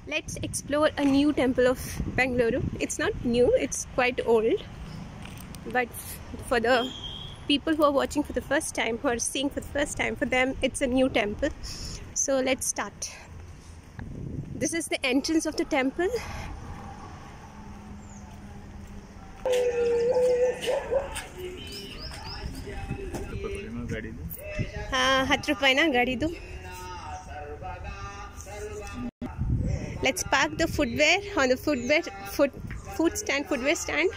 Let's explore a new temple of Bengaluru. It's not new, it's quite old, but for the people who are watching for the first time, who are seeing for the first time, for them it's a new temple. So let's start. This is the entrance of the temple. Let's park the footwear on the footwear stand.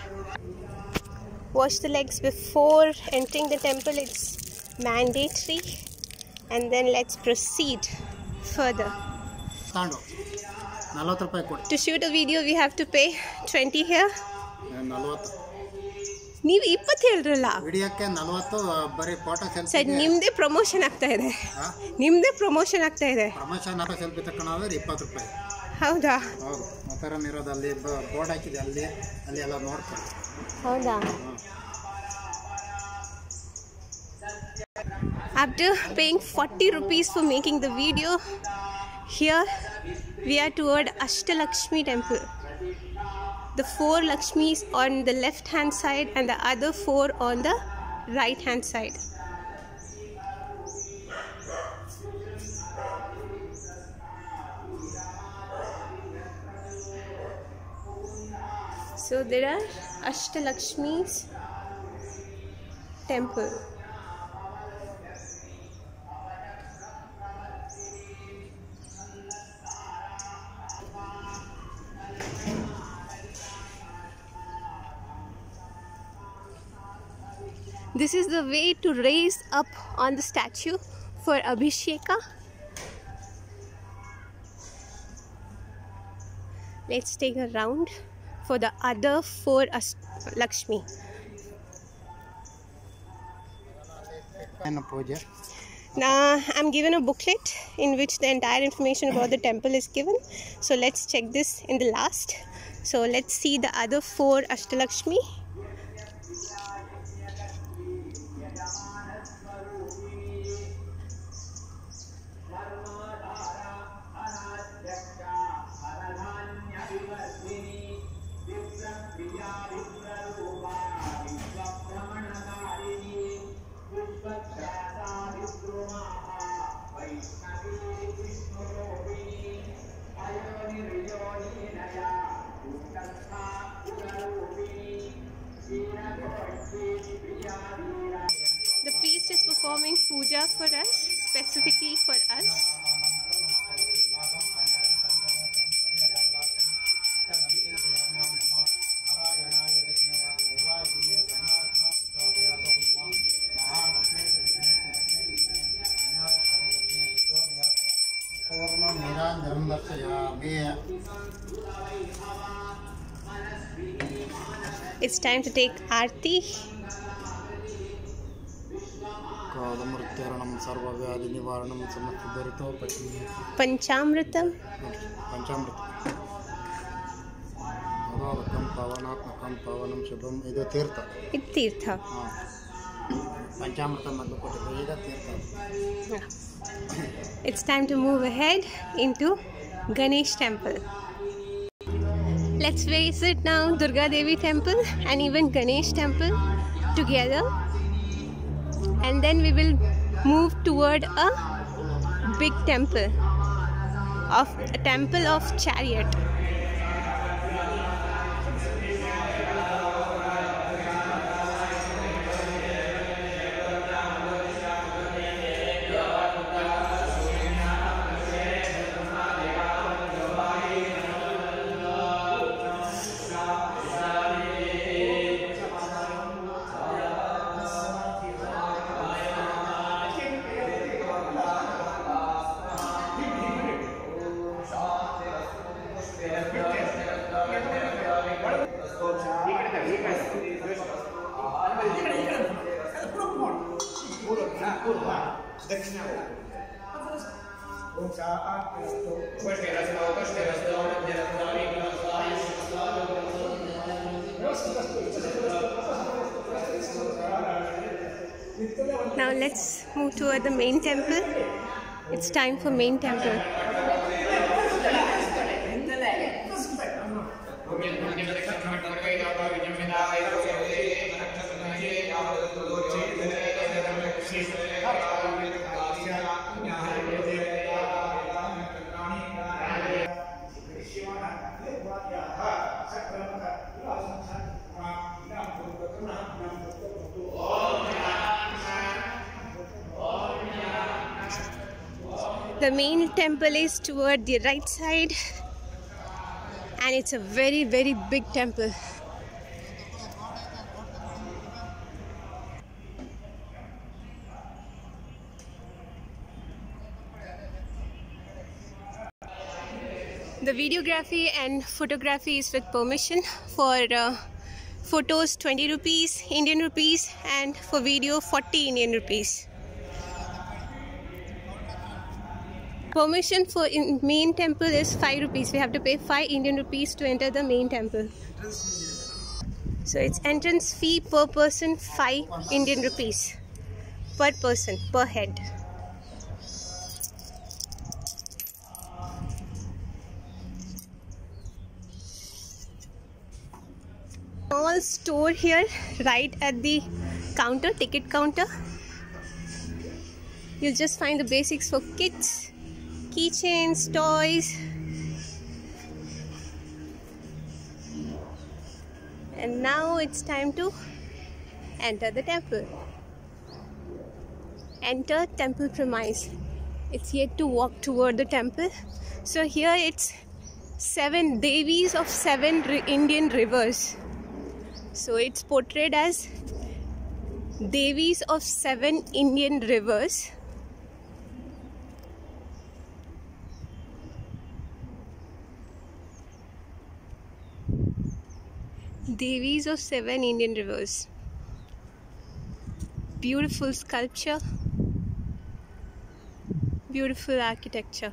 Wash the legs before entering the temple, it's mandatory. And then let's proceed further. To shoot a video we have to pay 20 here. ನೀವು 20 ಹೇಳ್ರಲ್ಲ ವಿಡಿಯೋಕ್ಕೆ 40 ಬರೀ photo selfie sir ನಿಮ್ಮದೇ promotion ಆಗ್ತಾ ಇದೆ promotion ಆಗ selfie ತಕೊಳ್ಳೋದ್ರೆ 20 ರೂಪಾಯಿ ಹೌದಾ ಹೌದು ಮತ್ತರನ್ ಇರೋದು ಅಲ್ಲಿ ಬೋರ್ಡ್ ಹಾಕಿದೆ ಅಲ್ಲಿ ಎಲ್ಲ ನೋಡ್ತಾರೆ ಹೌದಾ After paying 40 rupees for making the video, here we are toward Ashtalakshmi temple. The 4 Lakshmis on the left hand side and the other 4 on the right hand side. So there are Ashtalakshmi's temple. This is the way to raise up on the statue for Abhisheka. Let's take a round for the other 4 Lakshmi. Now I'm given a booklet in which the entire information about the temple is given. So let's check this in the last. So let's see the other 4 Ashtalakshmi. The priest is performing puja for us, specifically for us. It's time to take Aarti. Panchamritam. It's Tirtha. It's time to move ahead into Ganesh temple. Let's visit now Durga Devi temple and even Ganesh temple together, and then we will move toward a big temple of chariot. Now let's move toward the main temple. It's time for main temple. The main temple is toward the right side, and it's a very, very big temple. The videography and photography is with permission. For photos 20 rupees Indian rupees, and for video 40 Indian rupees. Permission for main temple is 5 rupees. We have to pay 5 Indian rupees to enter the main temple. So it's entrance fee per person 5 Indian rupees per person, per head. Small store here right at the counter, ticket counter. You'll just find the basics for kids, keychains, toys. And now it's time to enter the temple. Enter temple premise. It's yet to walk toward the temple. So here it's 7 Devis of 7 Indian rivers. So it's portrayed as Devis of 7 Indian rivers. Devis of 7 Indian rivers. Beautiful sculpture. Beautiful architecture.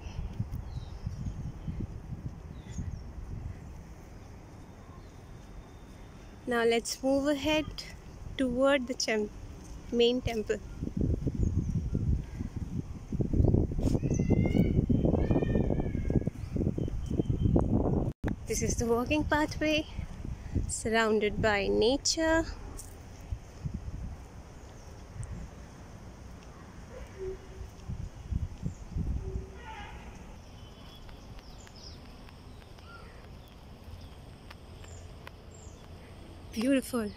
Now let's move ahead toward the main temple. This is the walking pathway, surrounded by nature. Beautiful.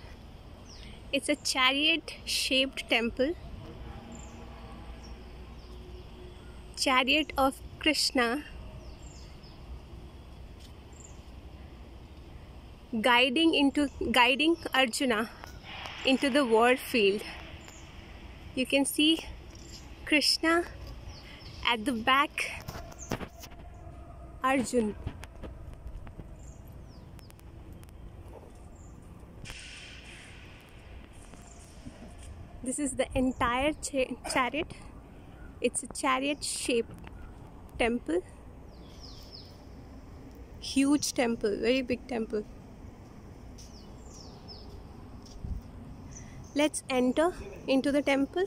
It's a chariot-shaped temple. Chariot of Krishna guiding Arjuna into the war field. You can see Krishna at the back, Arjun. This is the entire chariot. It's a chariot-shaped temple. Huge temple, very big temple. Let's enter into the temple.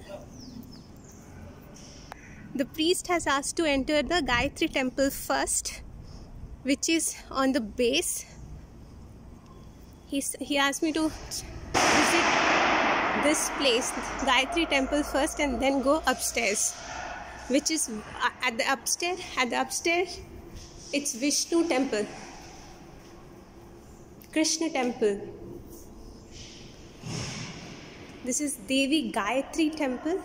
The priest has asked to enter the Gayatri temple first, which is on the base. He asked me to visit this place, Gayatri temple first, and then go upstairs, which is at the upstairs it's Vishnu temple, Krishna temple. This is Devi Gayatri temple.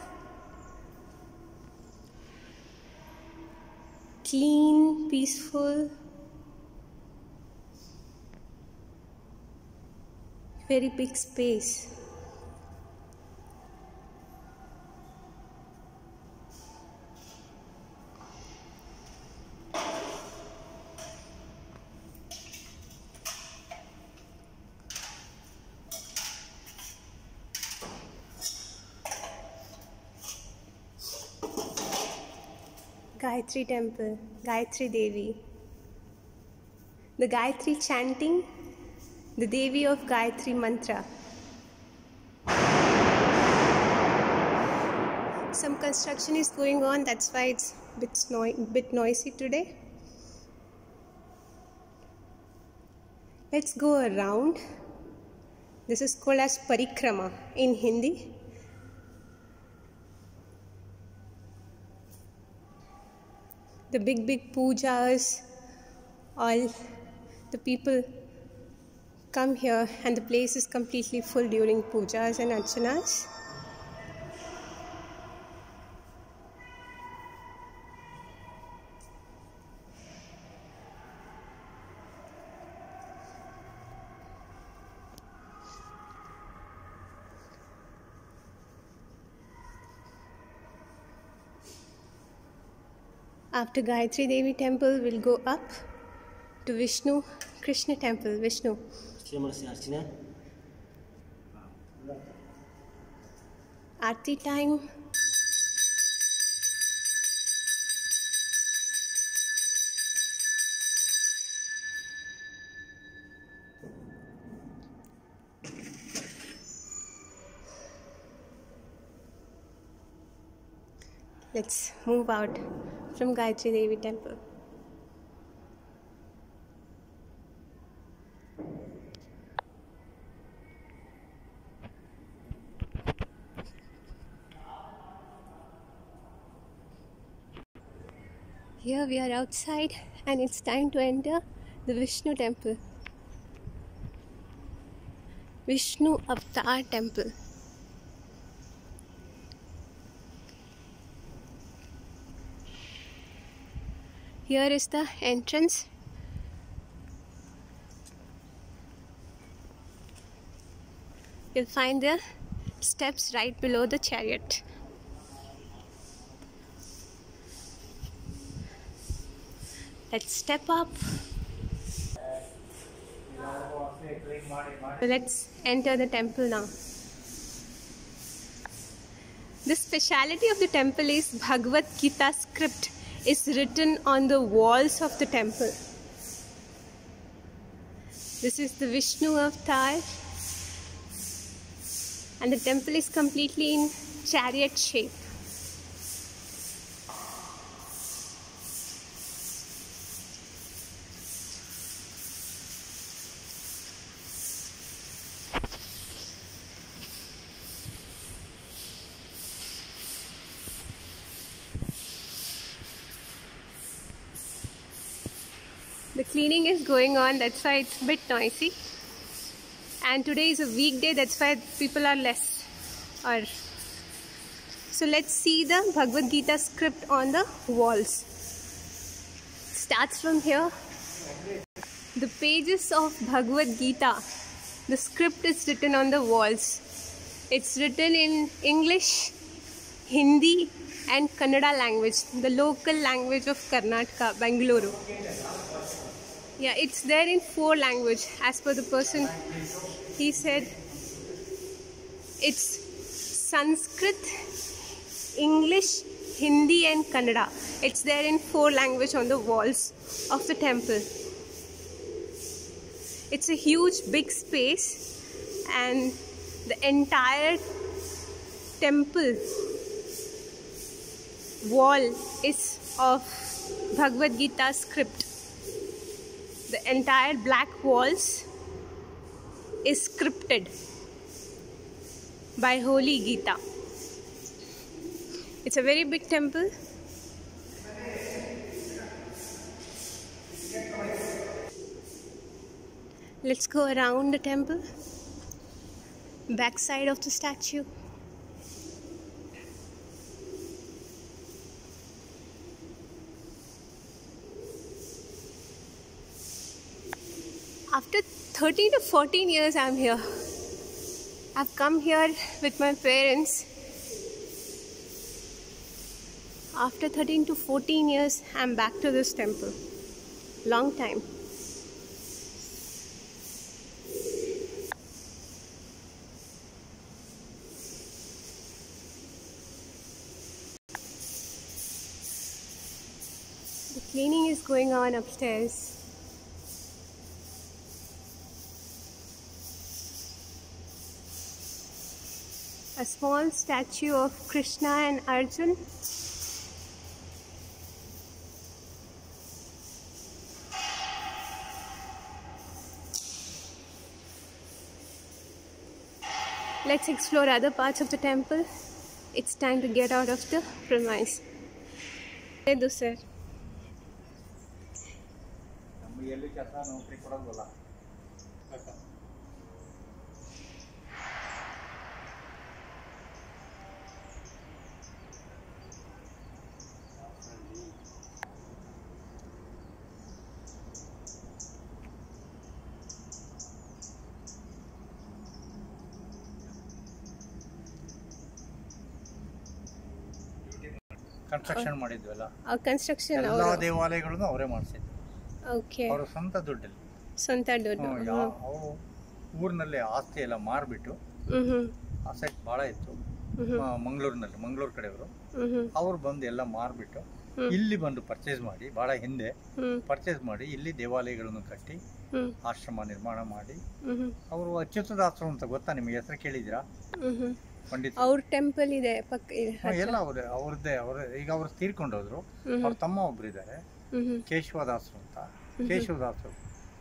Clean, peaceful, very big space. Gayatri temple, Gayatri Devi. The Gayatri chanting, the Devi of Gayatri mantra. Some construction is going on, that's why it's a bit noisy today. Let's go around. This is called as Parikrama in Hindi. The big pujas, all the people come here, and the place is completely full during pujas and archanas. After Gayatri Devi temple, we'll go up to Vishnu Krishna temple. Vishnu. Aarti time. Let's move out from Gayatri Devi temple. Here we are outside and it's time to enter the Vishnu temple. Vishnu Avatar temple. Here is the entrance. You'll find the steps right below the chariot. Let's step up. Let's enter the temple now. The speciality of the temple is Bhagavad Gita script is written on the walls of the temple. This is the Vishnu Avatar, and the temple is completely in chariot shape. The cleaning is going on, that's why it's a bit noisy. And today is a weekday, that's why people are less. So let's see the Bhagavad Gita script on the walls. Starts from here. The pages of Bhagavad Gita, the script is written on the walls. It's written in English, Hindi and Kannada language, the local language of Karnataka, Bengaluru. Yeah, it's there in 4 languages as per the person. He said it's Sanskrit, English, Hindi and Kannada. It's there in 4 languages on the walls of the temple. It's a huge big space and the entire temple wall is of Bhagavad Gita script. The entire black walls is scripted by Holy Gita. It's a very big temple. Let's go around the temple, back side of the statue. After 13 to 14 years I'm here. I've come here with my parents. After 13 to 14 years I'm back to this temple. Long time. The cleaning is going on upstairs. A small statue of Krishna and Arjun. Let's explore other parts of the temple. It's time to get out of the premise. Edu sir. Construction ಮಾಡಿದ್ವಲ್ಲ, construction ಎಲ್ಲ ದೇವಾಲಯಗಳನ್ನು ಅವರೇ ಮಾಡಿಸಿದ್ರು. Okay, ಅವರ ಸ್ವಂತ ದುಡ್ಡಲ್ಲಿ. ಸ್ವಂತ ದುಡ್ಡು. ಅವು ಊರಿನಲ್ಲಿ ಆಸ್ತಿ ಎಲ್ಲ ಮಾರ್ಬಿಟ್ಟು, ಅಸೆಟ್ ಭಾಳ ಇತ್ತು ಮಂಗಳೂರಿನಲ್ಲಿ, ಮಂಗಳೂರು ಕಡೆಯವರು, ಅವ್ರು ಬಂದು ಎಲ್ಲ ಮಾರ್ಬಿಟ್ಟು ಇಲ್ಲಿ ಬಂದು ಪರ್ಚೇಸ್ ಮಾಡಿ, ಭಾಳ ಹಿಂದೆ ಪರ್ಚೇಸ್ ಮಾಡಿ ಇಲ್ಲಿ ದೇವಾಲಯಗಳನ್ನು ಕಟ್ಟಿ ಆಶ್ರಮ ನಿರ್ಮಾಣ ಮಾಡಿ, ಅವರು ಅಚ್ಯುತದಾಸರು ಅಂತ ಗೊತ್ತಾ ನಿಮಗೆ? ಹೆಸರು ಕೇಳಿದಿರಾ? ಪಂಡಿತ್ ಅವ್ರ ಟೆಂಪಲ್ ಇದೆ ಪಕ್ಕ, ಎಲ್ಲ ಅವ್ರದ್ದೇ. ಈಗ ಅವ್ರು ತೀರ್ಕೊಂಡೋದ್ರು. ಅವ್ರ ತಮ್ಮ ಒಬ್ರು ಇದ್ದಾರೆ, ಕೇಶವದಾಸರು ಅಂತ. ಕೇಶವದಾಸರು,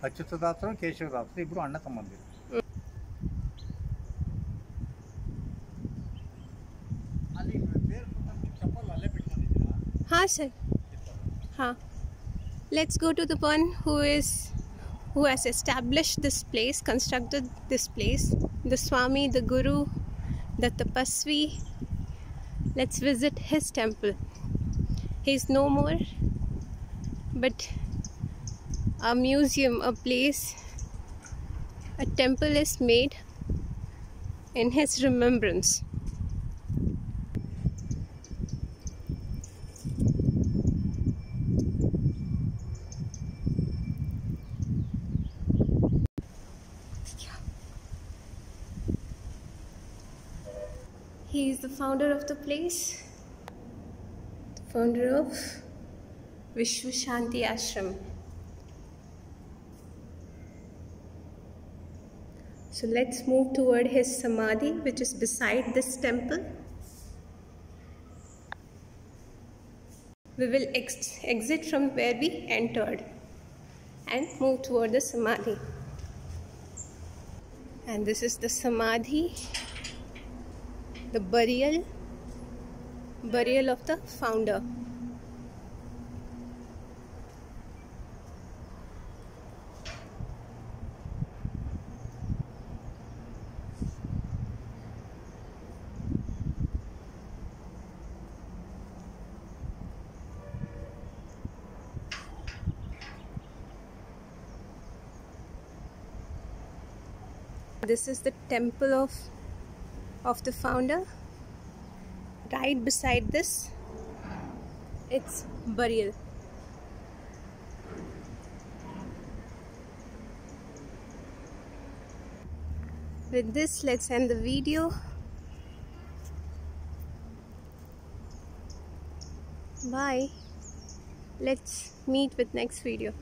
ಅಚ್ಯುತದಾಸರು, ಕೇಶವದಾಸರು ಇಬ್ರು ಅಣ್ಣ ತಮ್ಮಂದಿರು. हाँ सर, हाँ. Let's go to the one who has established this place, constructed this place, the Swami, the Guru, the Tapasvi. Let's visit his temple. He's no more, but a museum, a place, a temple is made in his remembrance. He is the founder of the place, the founder of Vishwa Shanti Ashram. So let's move toward his samadhi, which is beside this temple. We will exit from where we entered and move toward the samadhi. And this is the samadhi, the burial of the founder. This is the temple of the founder. Right beside this, it's burial. With this, let's end the video. Bye. Let's meet with next video.